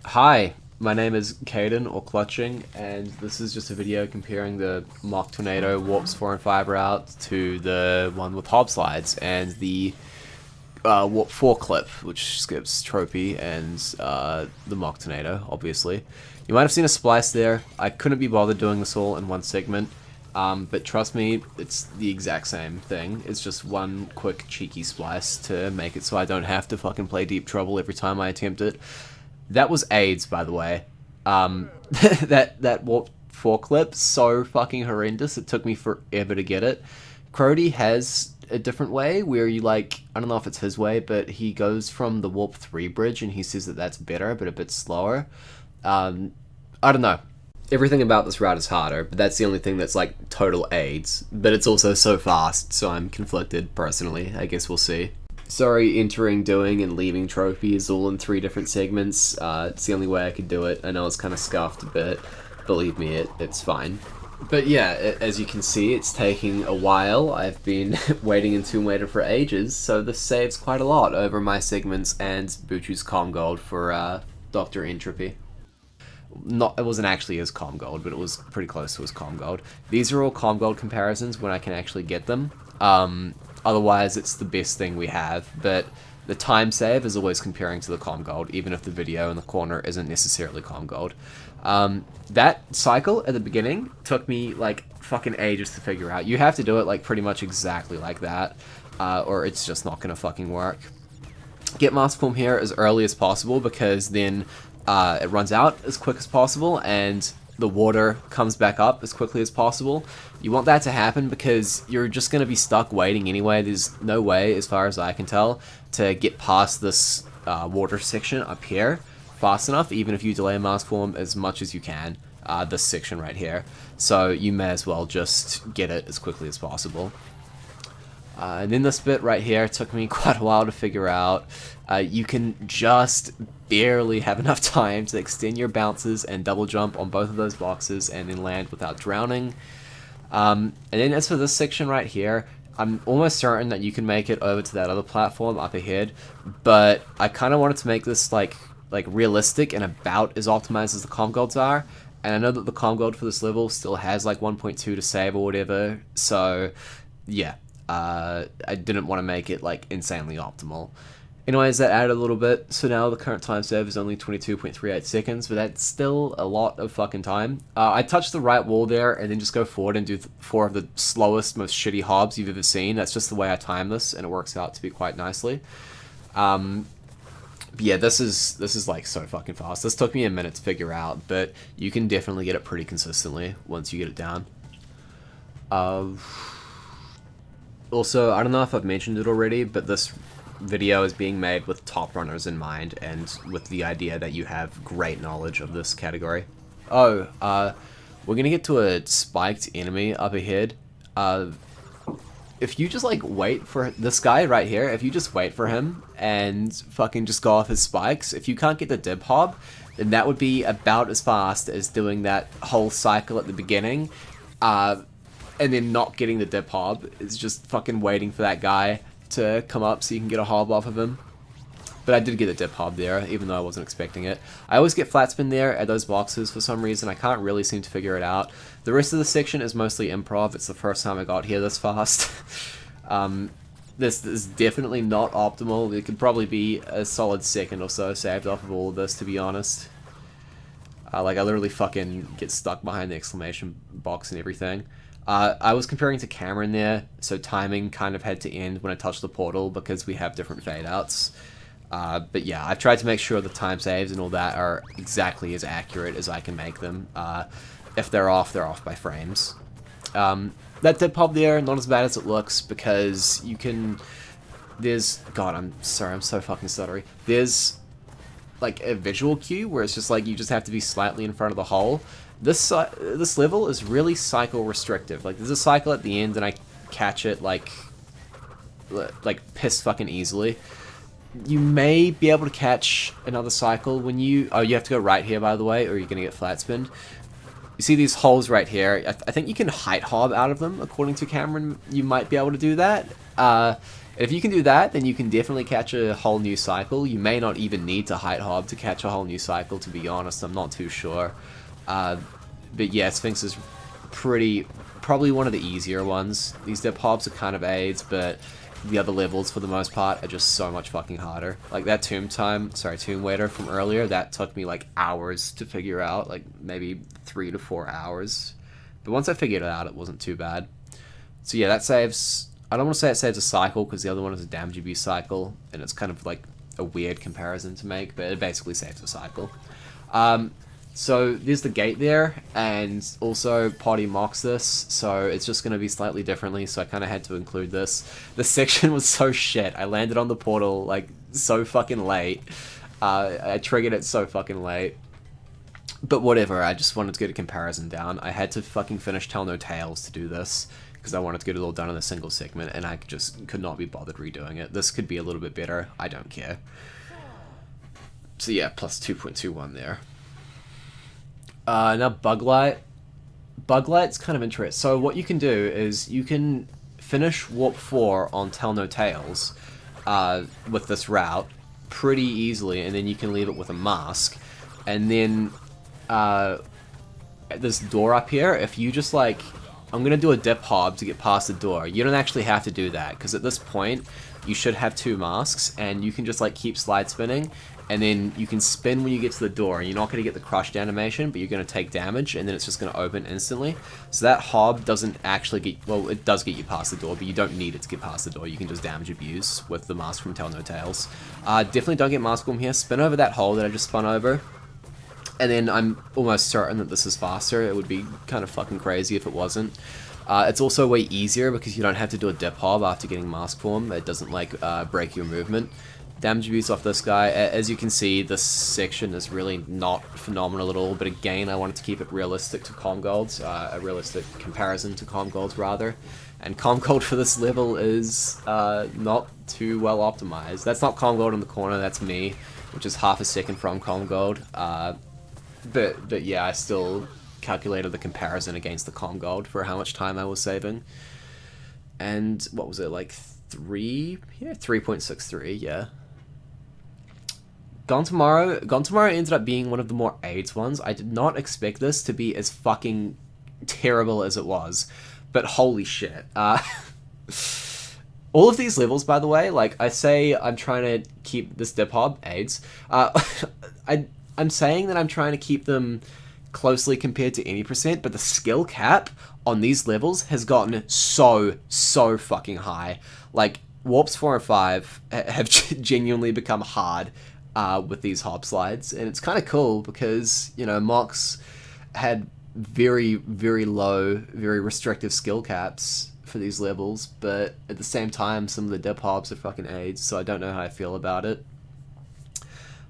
Hi, my name is Caden or Clutching, and this is just a video comparing the Mach Tornado Warps 4 and 5 route to the one with Hob Slides and the Warp 4 clip, which skips Trophy and the Mach Tornado, obviously. You might have seen a splice there. I couldn't be bothered doing this all in one segment, but trust me, it's the exact same thing. It's just one quick cheeky splice to make it so I don't have to fucking play Deep Trouble every time I attempt it. That was AIDS, by the way. That Warp 4 clip, so fucking horrendous. It took me forever to get it. Crody has a different way where you like, I don't know if it's his way, but he goes from the Warp 3 bridge and he says that that's better, but a bit slower. I don't know. Everything about this route is harder, but that's the only thing that's like total AIDS. But it's also so fast, so I'm conflicted personally. I guess we'll see. Sorry, entering, doing, and leaving trophies all in 3 different segments. It's the only way I could do it. I know it's kind of scuffed, but believe me, it's fine. But yeah, as you can see, it's taking a while. I've been waiting in Tomb Raider for ages, so this saves quite a lot over my segments and Buchu's Calm Gold for Dr. Entropy. It wasn't actually his Calm Gold, but it was pretty close to his Calm Gold. These are all Calm Gold comparisons when I can actually get them. Otherwise, it's the best thing we have, but the time save is always comparing to the Calm Gold, even if the video in the corner isn't necessarily Calm Gold. That cycle at the beginning took me, like, fucking ages to figure out. You have to do it, like, pretty much exactly like that, or it's just not gonna fucking work. Get Master Form here as early as possible, because then it runs out as quick as possible, and the water comes back up as quickly as possible. You want that to happen because you're just going to be stuck waiting anyway. There's no way, as far as I can tell, to get past this water section up here fast enough, even if you delay Mask Form as much as you can, this section right here. So you may as well just get it as quickly as possible. And then this bit right here took me quite a while to figure out. You can just barely have enough time to extend your bounces and double jump on both of those boxes and then land without drowning. And then as for this section right here, I'm almost certain that you can make it over to that other platform up ahead, but I kind of wanted to make this like realistic and about as optimized as the Calm Golds are. And I know that the Calm Gold for this level still has like 1.2 to save or whatever, so yeah. I didn't want to make it like insanely optimal. Anyways, that added a little bit, so now the current time save is only 22.38 seconds, but that's still a lot of fucking time. I touch the right wall there and then just go forward and do 4 of the slowest, most shitty hobs you've ever seen. That's just the way I time this, and it works out to be quite nicely. But yeah, this is like so fucking fast. This took me a minute to figure out, but you can definitely get it pretty consistently once you get it down. Also, I don't know if I've mentioned it already, but this video is being made with top runners in mind and with the idea that you have great knowledge of this category. Oh, we're gonna get to a spiked enemy up ahead. If you just like wait for this guy right here, if you just wait for him and fucking just go off his spikes, if you can't get the dip hob, then that would be about as fast as doing that whole cycle at the beginning. And then not getting the dip hob is just fucking waiting for that guy to come up so you can get a hob off of him. But I did get a dip hob there, even though I wasn't expecting it. I always get flat spin there at those boxes for some reason. I can't really seem to figure it out. The rest of the section is mostly improv. It's the first time I got here this fast. This is definitely not optimal. It could probably be a solid second or so saved off of all of this, to be honest. Like, I literally fucking get stuck behind the exclamation box and everything. I was comparing to Cameron there, so timing kind of had to end when I touched the portal because we have different fade-outs. But yeah, I've tried to make sure the time saves and all that are exactly as accurate as I can make them. If they're off by frames. That dip hob there, not as bad as it looks because you can... God, I'm sorry, I'm so fucking stuttery. There's like a visual cue where it's just like you just have to be slightly in front of the hole. This level is really cycle restrictive. Like, there's a cycle at the end and I catch it like piss fucking easily. You may be able to catch another cycle when you... Oh, you have to go right here, by the way, or you're gonna get flat spinned. You see these holes right here? I think you can height hob out of them, according to Cameron. You might be able to do that. If you can do that, then you can definitely catch a whole new cycle. You may not even need to height hob to catch a whole new cycle, to be honest. I'm not too sure. But yeah, Sphinx is probably one of the easier ones. These dip hobs are kind of aids, but the other levels, for the most part, are just so much fucking harder. Like that Tomb Waiter from earlier, that took me like hours to figure out, like maybe 3 to 4 hours. But once I figured it out, it wasn't too bad. So yeah, that saves... I don't want to say it saves a cycle, because the other one is a damage abuse cycle, and it's kind of like a weird comparison to make, but it basically saves a cycle. So there's the gate there, and also Potty mocks this, so it's just going to be slightly differently, so I kind of had to include this. The section was so shit. I landed on the portal, like, so fucking late. I triggered it so fucking late. But whatever, I just wanted to get a comparison down. I had to fucking finish Tell No Tales to do this, because I wanted to get it all done in a single segment, and I just could not be bothered redoing it. This could be a little bit better. I don't care. So yeah, plus 2.21 there. Now Buglight. Buglight's kind of interesting. So what you can do is you can finish Warp 4 on Tell No Tales with this route pretty easily, and then you can leave it with a mask. And then at this door up here, if you just like... I'm going to do a dip hob to get past the door. You don't actually have to do that, because at this point, you should have 2 masks, and you can just like keep slide spinning, and then you can spin when you get to the door. You're not going to get the crushed animation, but you're going to take damage, and then it's just going to open instantly. So that hob doesn't actually get... Well, it does get you past the door, but you don't need it to get past the door. You can just damage abuse with the mask from Tell No Tales. Definitely don't get mask from here. Spin over that hole that I just spun over. And then I'm almost certain that this is faster. It would be kind of fucking crazy if it wasn't. It's also way easier because you don't have to do a dip hob after getting mask form. It doesn't like break your movement. Damage abuse off this guy. As you can see, this section is really not phenomenal at all. But again, I wanted to keep it realistic to Comgold's. A realistic comparison to Comgold's rather. And Comgold for this level is not too well optimized. That's not Comgold in the corner, that's me, which is half a second from Comgold. But yeah, I still calculated the comparison against the Comgold for how much time I was saving. And what was it, like 3.63, yeah. Gone Tomorrow ended up being one of the more AIDS ones. I did not expect this to be as fucking terrible as it was, but holy shit. All of these levels, by the way, like I say I'm trying to keep this dip hob, AIDS, I'm saying that I'm trying to keep them closely compared to any percent, but the skill cap on these levels has gotten so fucking high. Like, Warps 4 and 5 have genuinely become hard with these hop slides, and it's kind of cool because, you know, Mox had very low, very restrictive skill caps for these levels, but at the same time, some of the dip hobs are fucking AIDS, so I don't know how I feel about it.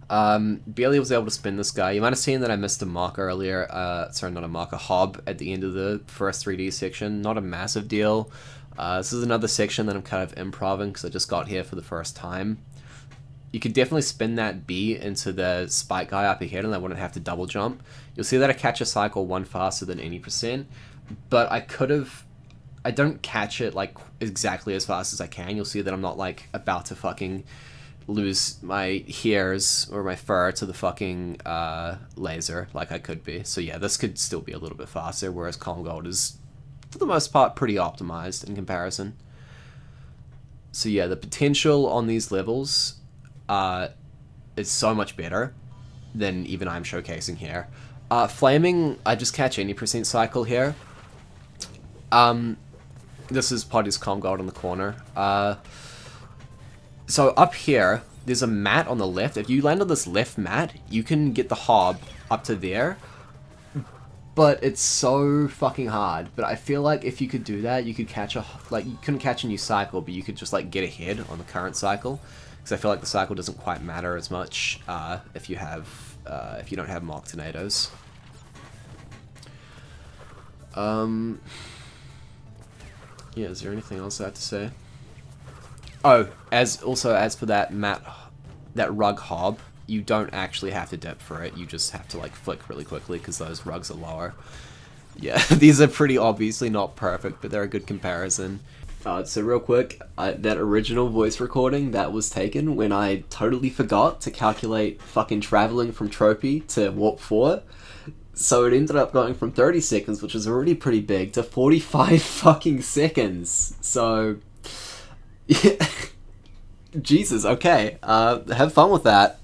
Barely was able to spin this guy. You might have seen that I missed a mark earlier. Sorry, not a mark, a hob at the end of the first 3D section. Not a massive deal. This is another section that I'm kind of improving because I just got here for the first time. You could definitely spin that B into the spike guy up ahead and I wouldn't have to double jump. You'll see that I catch a cycle 1 faster than any percent, but I don't catch it like exactly as fast as I can. You'll see that I'm not like about to fucking lose my hairs or my fur to the fucking laser like I could be. So yeah, this could still be a little bit faster, whereas Comgold is, for the most part, pretty optimized in comparison. So yeah, the potential on these levels is so much better than even I'm showcasing here. Flaming, I just catch any percent cycle here. This is Poddy's Comgold in the corner. So up here, there's a mat on the left. If you land on this left mat, you can get the hob up to there. But it's so fucking hard. But I feel like if you could do that, you could catch a... Like, you couldn't catch a new cycle, but you could just, like, get ahead on the current cycle. Because I feel like the cycle doesn't quite matter as much if you don't have mock tornadoes. Yeah, is there anything else I have to say? Oh, as for that rug hob, you don't actually have to dip for it. You just have to like flick really quickly because those rugs are lower. Yeah, these are pretty obviously not perfect, but they're a good comparison. So real quick, that original voice recording that was taken when I totally forgot to calculate fucking traveling from Tropy to Warp 4. So it ended up going from 30 seconds, which is already pretty big, to 45 fucking seconds. So, yeah. Jesus, okay. Have fun with that.